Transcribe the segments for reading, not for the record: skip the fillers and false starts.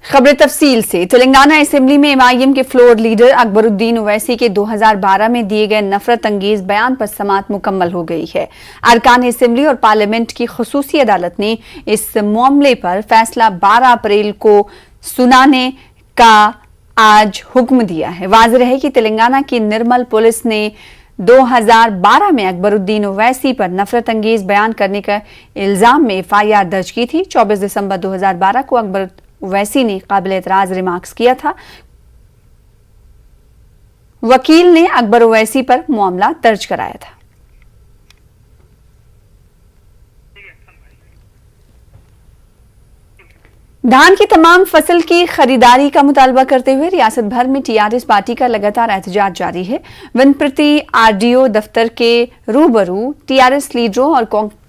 खबर तफसील से। तेलंगाना असेंबली में एमआईएम के फ्लोर लीडर अकबरुद्दीन ओवैसी के 2012 में दिए गए नफरत अंगेज बयान पर समाअत मुकम्मल हो गई है। अरकान असेंबली और पार्लियामेंट की खुसूसी अदालत ने इस मामले पर फैसला 12 अप्रैल को सुनाने का आज हुक्म दिया है। वाज़ेह है कि तेलंगाना की निर्मल पुलिस ने 2012 में अकबरुद्दीन ओवैसी पर नफरत अंगेज बयान करने का इल्जाम में एफआईआर दर्ज की थी। 24 दिसंबर 2012 को अकबर ओवैसी ने काबिल एतराज रिमार्क्स किया था। वकील ने अकबर ओवैसी पर मामला दर्ज कराया था। धान की तमाम फसल की खरीदारी का मुतालबा करते हुए रियासत भर में टीआरएस पार्टी का लगातार एहतजाज जारी है। वनप्रति आरडीओ दफ्तर के रूबरू टीआरएस लीडरों और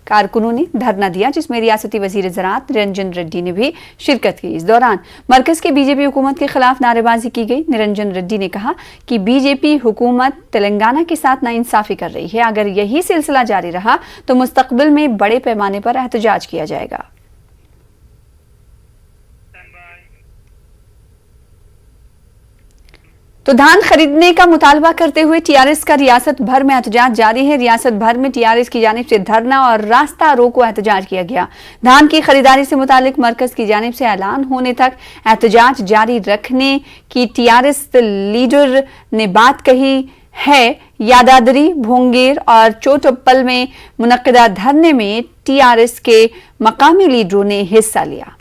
कारकुनों ने धरना दिया, जिसमें रियासती वजीर ज़राअत निरंजन रेड्डी ने भी शिरकत की। इस दौरान मरकज के बीजेपी हुकूमत के खिलाफ नारेबाजी की गई। निरंजन रेड्डी ने कहा कि बीजेपी हुकूमत तेलंगाना के साथ नाइंसाफी कर रही है। अगर यही सिलसिला जारी रहा तो मुस्तकबिल में बड़े पैमाने पर एहतजाज किया जाएगा। तो धान खरीदने का मुतालबा करते हुए टीआरएस का रियासत भर में एहतजाज जारी है। रियासत भर में टीआरएस की जानिब से धरना और रास्ता रोको एहतजाज किया गया। धान की खरीदारी से मुतालिक मरकज की जानिब से ऐलान होने तक एहतजाज जारी रखने की टीआरएस लीडर ने बात कही है। यादाद्री, भोंगेर और चोटप्पल में मुनक्किदा धरने में टीआरएस के मकामी लीडरों ने हिस्सा लिया।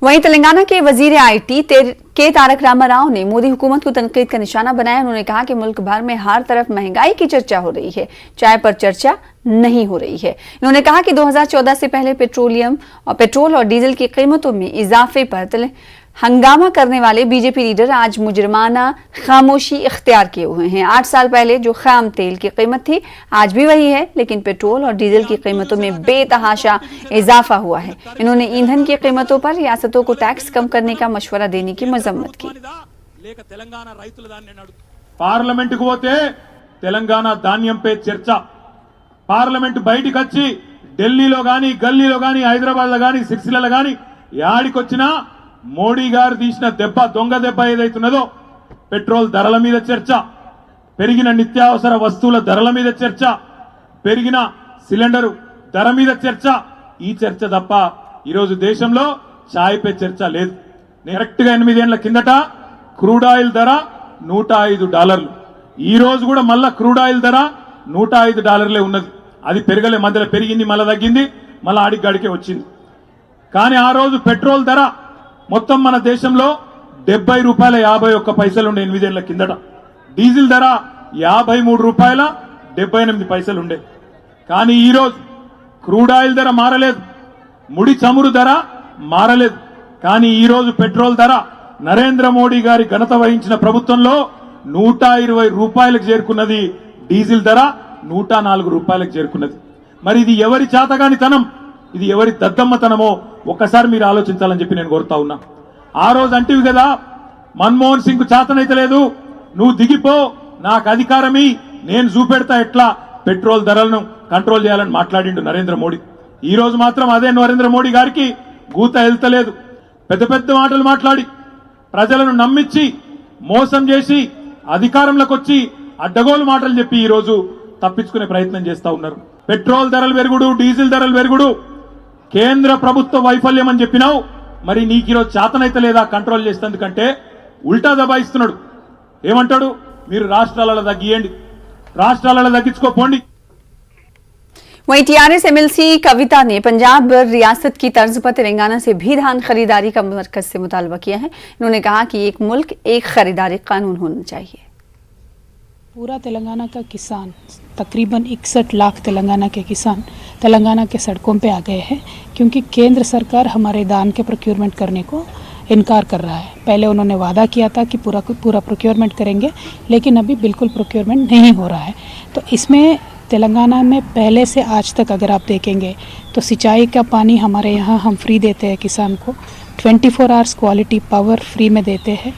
वहीं तेलंगाना के वजीर आईटी के तारक रामाराव ने मोदी हुकूमत को तनकीद का निशाना बनाया। उन्होंने कहा कि मुल्क भर में हर तरफ महंगाई की चर्चा हो रही है, चाय पर चर्चा नहीं हो रही है। इन्होंने कहा कि 2014 से पहले पेट्रोल और डीजल की कीमतों में इजाफे पर हंगामा करने वाले बीजेपी लीडर आज मुजरमाना खामोशी इख्तियार किए हुए हैं। 8 साल पहले जो खाम तेल की कीमत थी आज भी वही है, लेकिन पेट्रोल और डीजल की कीमतों में बेतहाशा इजाफा हुआ है। इन्होंने ईंधन की कीमतों पर रियासतों को टैक्स कम करने का मशवरा देने की मजम्मत की। पार्लमेंट को होते तेलंगाना धान्यम पे चर्चा, पार्लमेंट బయటికి వచ్చి ఢిల్లీలో గాని గల్లీలో గాని హైదరాబాద్ లో గాని సిరిసిల్లలో గాని యాడికొచ్చినా మోడీ గారు తీసిన దెబ్బ, దొంగ దెబ్బ ఏదైతున్నదో పెట్రోల్ ధరల మీద చర్చ, పెరిగిన నిత్యావసర వస్తువుల ధరల మీద చర్చ, పెరిగిన సిలిండర్ ధర మీద చర్చ, ఈ చర్చ తప్ప ఈరోజు దేశంలో చాయ్ పే చర్చ లేదు. కరెక్ట్ గా 8 ఏళ్ల కిందట క్రూడ్ ఆయిల్ ధర $105. ఈ రోజు కూడా మళ్ళా క్రూడ్ ఆయిల్ ధర $105 ఉన్నది. అది పెరగలే, మధ్యలో పెరిగింది, మళ్ళా తగ్గింది, మళ్ళా ఆడిగాడికే వచ్చింది. కానీ ఆ రోజు పెట్రోల్ ధర మొత్తం మన దేశంలో $70.51 ఉండే 8 ఏళ్ల కిందట. డీజిల్ ధర $53.78 ఉండే. కానీ ఈ రోజు క్రూడ్ ఆయిల్ ధర మారలేదు, ముడి చమురు ధర మారలేదు. కానీ ఈ రోజు పెట్రోల్ ధర నరేంద్ర మోడీ గారి ఘనత వహించిన ప్రభుత్వంలో $120 చేరుకున్నది. డీజిల్ ధర $104 చేరుకున్నది. మరి ఇది ఎవరి చాతగానితనం, ఇది ఎవరి దద్దమ్మతనమో ఒక్కసారి మీరు ఆలోచించాలని చెప్పి నేను కోరుతా ఉన్నా. ఆ రోజు అంటివి కదా, మన్మోహన్ సింగ్ చాతనైతే లేదు, నువ్వు దిగిపో, నాకు అధికారమి, నేను చూపెడతా ఎట్లా పెట్రోల్ ధరలను కంట్రోల్ చేయాలని మాట్లాడిండు నరేంద్ర మోడీ. ఈ రోజు మాత్రం అదే నరేంద్ర మోడీ గారికి గూత వెళ్తలేదు. పెద్ద పెద్ద మాటలు మాట్లాడి ప్రజలను నమ్మించి మోసం చేసి అధికారంలోకి వచ్చి అడ్డగోలు మాటలు చెప్పి ఈ రోజు తప్పించుకునే ప్రయత్నం చేస్తా ఉన్నారు. పెట్రోల్ ధరలు పెరుగుడు, డీజిల్ ధరలు పెరుగుడు కేంద్ర ప్రభుత్వ వైఫల్యం అని చెప్పినావు. మరి నీకు ఈరోజు చేతనైతే లేదా కంట్రోల్ చేసేందుకంటే ఉల్టా దబాయిస్తున్నాడు. ఏమంటాడు, మీరు రాష్ట్రాలలో తగ్గియండి, రాష్ట్రాలలో తగ్గించుకోపోండి. वहीं टीआरएस एमएलसी कविता ने पंजाब रियासत की तर्ज पर तेलंगाना से भी धान खरीदारी का मरकज से मुतालबा किया है। इन्होंने कहा कि एक मुल्क एक खरीदारी कानून होना चाहिए। पूरा तेलंगाना का किसान, तकरीबन 61 लाख तेलंगाना के किसान तेलंगाना के सड़कों पे आ गए हैं, क्योंकि केंद्र सरकार हमारे धान के प्रोक्योरमेंट करने को इनकार कर रहा है। पहले उन्होंने वादा किया था कि पूरा प्रोक्योरमेंट करेंगे, लेकिन अभी बिल्कुल प्रोक्योरमेंट नहीं हो रहा है। तो इसमें तेलंगाना में पहले से आज तक अगर आप देखेंगे तो सिंचाई का पानी हमारे यहाँ हम फ्री देते हैं किसान को, 24 आवर्स क्वालिटी पावर फ्री में देते हैं,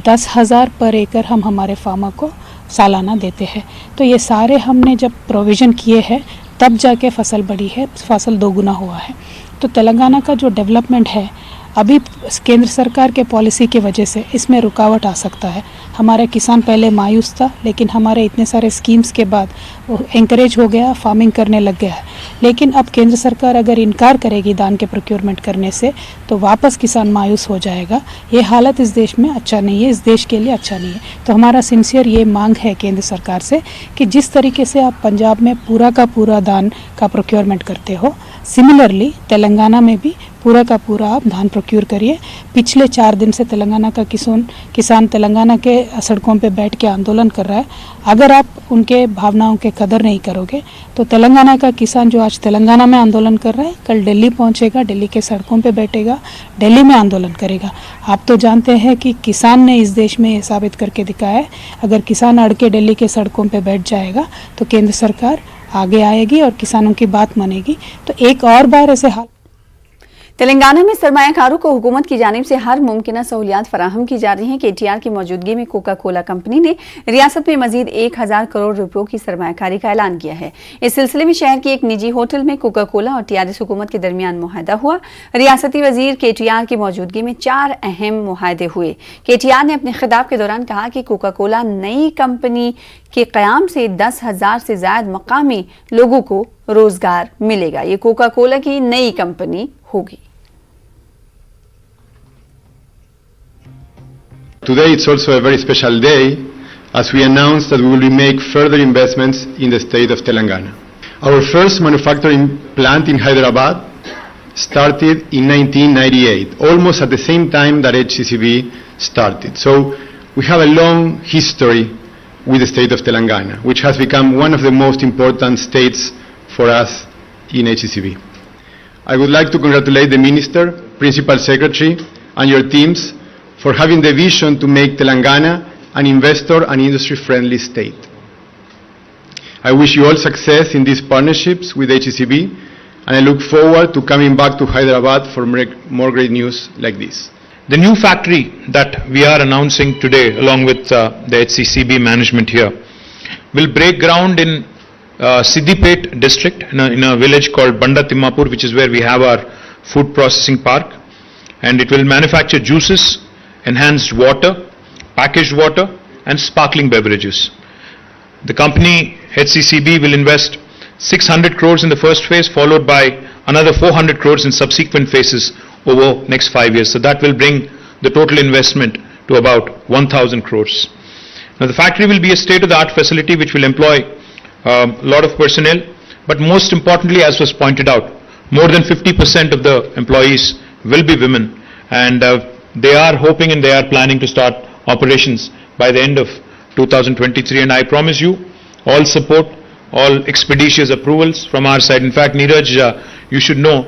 10,000 पर एकड़ हम हमारे फार्मर को सालाना देते हैं। तो ये सारे हमने जब प्रोविज़न किए हैं तब जाके फसल बढ़ी है, फसल दोगुना हुआ है। तो तेलंगाना का जो डेवलपमेंट है अभी केंद्र सरकार के पॉलिसी की वजह से इसमें रुकावट आ सकता है। हमारे किसान पहले मायूस था, लेकिन हमारे इतने सारे स्कीम्स के बाद वो एंकरेज हो गया, फार्मिंग करने लग गया है। लेकिन अब केंद्र सरकार अगर इनकार करेगी धान के प्रोक्योरमेंट करने से तो वापस किसान मायूस हो जाएगा। ये हालत इस देश में अच्छा नहीं है, इस देश के लिए अच्छा नहीं है। तो हमारा सिंसियर ये मांग है केंद्र सरकार से कि जिस तरीके से आप पंजाब में पूरा का पूरा धान का प्रोक्योरमेंट करते हो, सिमिलरली तेलंगाना में भी पूरा का पूरा आप धान प्रोक्योर करिए। पिछले 4 दिन से तेलंगाना का किसान तेलंगाना के सड़कों पे बैठ के आंदोलन कर रहा है। अगर आप उनके भावनाओं के कदर नहीं करोगे तो तेलंगाना का किसान जो आज तेलंगाना में आंदोलन कर रहा है, कल दिल्ली पहुंचेगा, दिल्ली के सड़कों पे बैठेगा, दिल्ली में आंदोलन करेगा। आप तो जानते हैं कि किसान ने इस देश में ये साबित करके दिखाया है, अगर किसान अड़ के दिल्ली के सड़कों पे बैठ जाएगा तो केंद्र सरकार आगे आएगी और किसानों की बात मानेगी। तो एक और बार ऐसे हाल तेलंगाना में सरमायाकारों को हुकूमत की जानिब से हर मुमकिन सहूलियात फराहम की जा रही हैं। केटीआर की मौजूदगी में कोका कोला कंपनी ने रियासत में मजीद 1000 करोड़ रुपयों की सरमायाकारी का ऐलान किया है। इस सिलसिले में शहर के एक निजी होटल में कोका कोला और टीआरएस हुकूमत के दरमियान मुआहदा हुआ। रियासती वजीर केटीआर की मौजूदगी में 4 अहम मुआहदे हुए। केटीआर ने अपने खिताब के दौरान कहा कि कोका कोला नई कंपनी के क़याम से 10,000 से ज्यादा मकामी लोगों को रोजगार मिलेगा। ये कोका कोला की नई कंपनी होगी। Today it's also a very special day as we announce that we will make further investments in the state of Telangana. Our first manufacturing plant in Hyderabad started in 1998, almost at the same time that HCCB started. So we have a long history with the state of Telangana, which has become one of the most important states for us in HCCB. I would like to congratulate the Minister, Principal Secretary and your teams for having the vision to make Telangana an investor and industry-friendly state. I wish you all success in these partnerships with HCCB, and I look forward to coming back to Hyderabad for more great news like this. The new factory that we are announcing today, along with the HCCB management here, will break ground in Siddipet district, in a village called Banda Timmapur, which is where we have our food processing park, and it will manufacture juices, enhanced water, packaged water and sparkling beverages. The company HCCB will invest 600 crores in the first phase, followed by another 400 crores in subsequent phases over next 5 years. So that will bring the total investment to about 1,000 crores. Now the factory will be a state-of-the-art facility which will employ a lot of personnel, but most importantly, as was pointed out, more than 50% of the employees will be women, and they are hoping and they are planning to start operations by the end of 2023, and I promise you all support, all expeditious approvals from our side. In fact, Neeraj, you should know,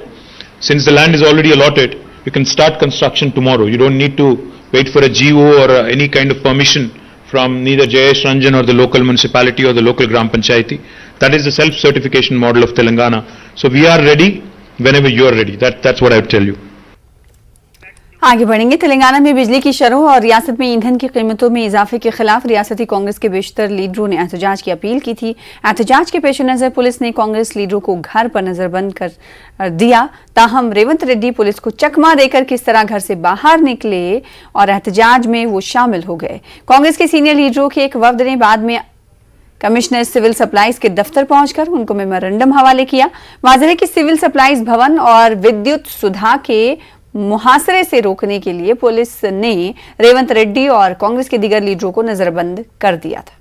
since the land is already allotted, you can start construction tomorrow. You don't need to wait for a GO or any kind of permission from neither Jayesh Ranjan or the local municipality or the local Gram Panchayati. That is the self-certification model of Telangana. So we are ready whenever you are ready. That's what I would tell you. आगे बढ़ेंगे। तेलंगाना में बिजली की शरहों और रियासत में ईंधन की कीमतों में इजाफे के खिलाफ रियासती कांग्रेस के बेशतर लीडरों ने एहतजाज की अपील की थी। एहतजाज के पेश नजर पुलिस ने कांग्रेस लीडरों को घर पर नजरबंद कर दिया। ताहम रेवंत रेड्डी पुलिस को चकमा देकर किस तरह घर से बाहर निकले और एहतजाज में वो शामिल हो गए। कांग्रेस के सीनियर लीडरों के एक वफ्द ने बाद में कमिश्नर सिविल सप्लाईज के दफ्तर पहुंचकर उनको मेमोरेंडम हवाले किया। वाज़ेह है कि सिविल सप्लाईज भवन और विद्युत सुधा के मुहासरे से रोकने के लिए पुलिस ने रेवंत रेड्डी और कांग्रेस के दीगर लीडरों को नजरबंद कर दिया था।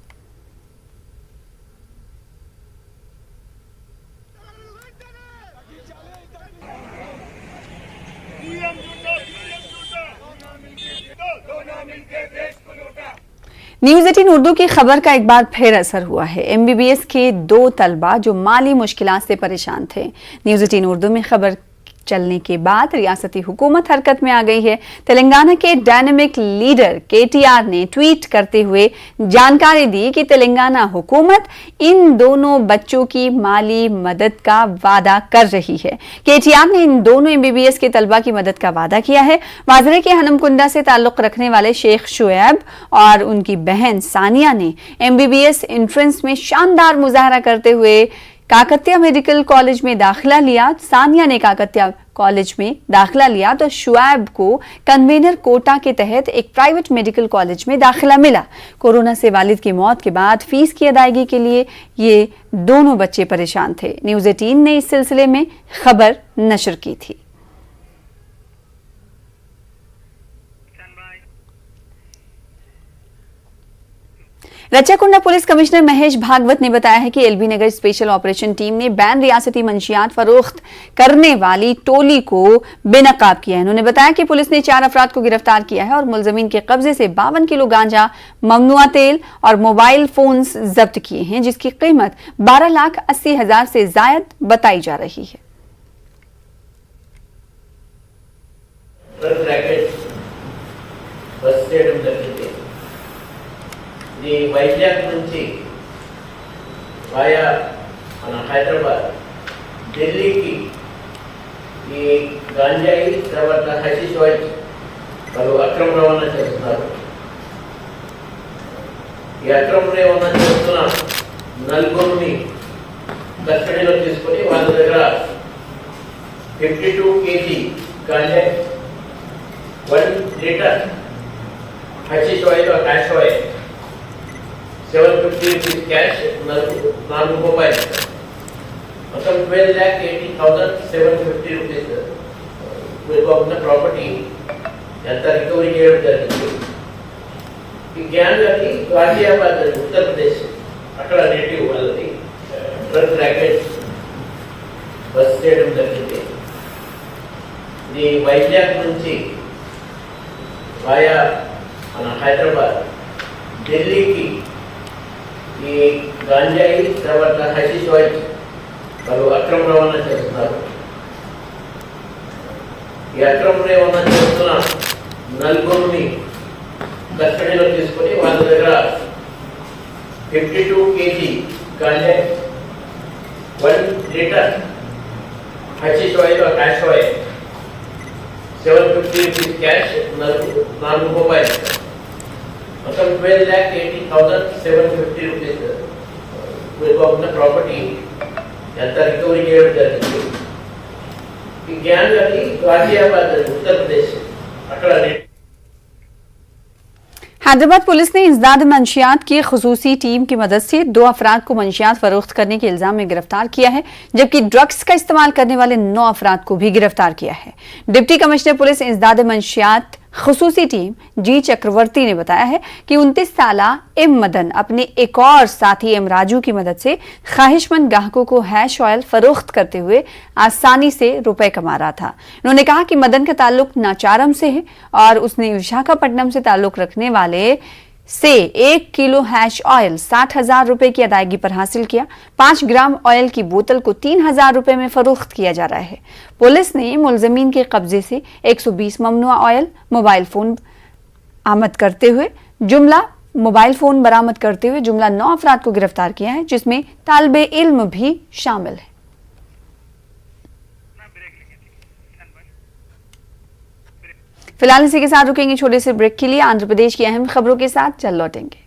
न्यूज़ 18 उर्दू की खबर का एक बार फिर असर हुआ है। MBBS के 2 तलबा जो माली मुश्किलात से परेशान थे। न्यूज़ 18 उर्दू में खबर चलने के बाद रियासती हुकूमत हरकत में आ गई है। तेलंगाना के डायनेमिक लीडर केटीआर ने ट्वीट करते हुए जानकारी दी कि तेलंगाना हुकूमत इन दोनों बच्चों की माली मदद का वादा कर रही है। केटीआर ने इन दोनों MBBS के तलबा की मदद का वादा किया है। वाज़ेह है कि हनमकुंडा से ताल्लुक रखने वाले शेख शुएब और उनकी बहन सानिया ने MBBS एंट्रेंस में शानदार मुजाहरा करते हुए काकतिया मेडिकल कॉलेज में दाखिला लिया। सानिया ने काकतिया कॉलेज में दाखिला लिया तो शुएब को कन्वेनर कोटा के तहत एक प्राइवेट मेडिकल कॉलेज में दाखिला मिला। कोरोना से वालिद की मौत के बाद फीस की अदायगी के लिए ये दोनों बच्चे परेशान थे। न्यूज़ 18 ने इस सिलसिले में खबर नशर की थी। रचाकुंडा पुलिस कमिश्नर महेश भागवत ने बताया है कि एलबी नगर स्पेशल ऑपरेशन टीम ने बैन रियासती मंशियात फरोख्त करने वाली टोली को बेनकाब किया है। उन्होंने बताया कि पुलिस ने 4 अफराद को गिरफ्तार किया है और मुलजमीन के कब्जे से 52 किलो गांजा, ममनुआ तेल और मोबाइल फोन्स जब्त किए हैं, जिसकी कीमत 12,80,000 से जायद बताई जा रही है। ఇది వైజాగ్ నుంచి వాయా మన హైదరాబాద్ ఢిల్లీకి ఈ గాంజాయి తర్వాత హషీష్ ఆయిల్ వాళ్ళు అక్రమ రవాణా చేస్తున్నారు. ఈ అక్రమ రవాణా చేస్తున్న నలుగురిని కస్టడీలో తీసుకొని వాళ్ళ దగ్గర 52 kg గాంజాయి, 1 litre hashish oil hash oil, 750 rupees cash, 4 mobile, మొత్తం 12,80,750 rupees ఉన్న ప్రాపర్టీ ఎంత రికవరీ చేయడం జరిగింది. ఈ గ్యాంగ్ అది గాజియాబాద్ ఉత్తరప్రదేశ్ అక్కడ నేటివ్ వాళ్ళది డ్రగ్ ర్యాకెట్ బస్ చేయడం జరిగింది. ఇది వైజాగ్ నుంచి వాయా మన హైదరాబాద్ ఢిల్లీకి ఈ గాంజాయి తర్వాత హషీష్ ఆయిల్ వాళ్ళు అక్రమ రవాణా చేస్తున్నారు. ఈ అక్రమ రవాణా చేస్తున్న నలుగురిని కస్టడీలో తీసుకొని వాళ్ళ దగ్గర 52 kg గాంజాయి, 1 litre hashish oil hash oil, 750 rupees cash, 4 mobile, మొత్తం 12,80,750 rupees ఉన్న ప్రాపర్టీ ఎంత రికవరీ చేయడం జరిగింది. ఈ గ్యాంగ్ అది గాజియాబాద్ ఉత్తరప్రదేశ్ అక్కడ हैदराबाद पुलिस ने इंसदाद मंशियात की खुसूसी टीम की मदद से 2 अफराद को मंशियात फरोख्त करने के इल्जाम में गिरफ्तार किया है, जबकि ड्रग्स का इस्तेमाल करने वाले 9 अफराद को भी गिरफ्तार किया है। डिप्टी कमिश्नर पुलिस इंसदाद मंशियात खुसूसी टीम जी चक्रवर्ती ने बताया है कि 29 साला एम मदन अपने एक और साथी एम राजू की मदद से ख्वाहिशमंद ग्राहकों को हैश ऑयल फरोख्त करते हुए आसानी से रुपए कमा रहा था। उन्होंने कहा कि मदन का ताल्लुक नाचारम से है और उसने विशाखापट्टनम से ताल्लुक रखने वाले से 1 किलो हैश ऑयल 60,000 रुपए की अदायगी पर हासिल किया। 5 ग्राम ऑयल की बोतल को 3,000 रुपए में फरोख्त किया जा रहा है। पुलिस ने मुलजमीन के कब्जे से 120 ममनुआ ऑयल, मोबाइल फोन आमद करते हुए जुमला 9 अफराद को गिरफ्तार किया है, जिसमें तालिबे इल्म भी शामिल है। फिलहाल इसी के साथ रुकेंगे छोटे से ब्रेक के लिए। आंध्र प्रदेश की अहम खबरों के साथ चल लौटेंगे।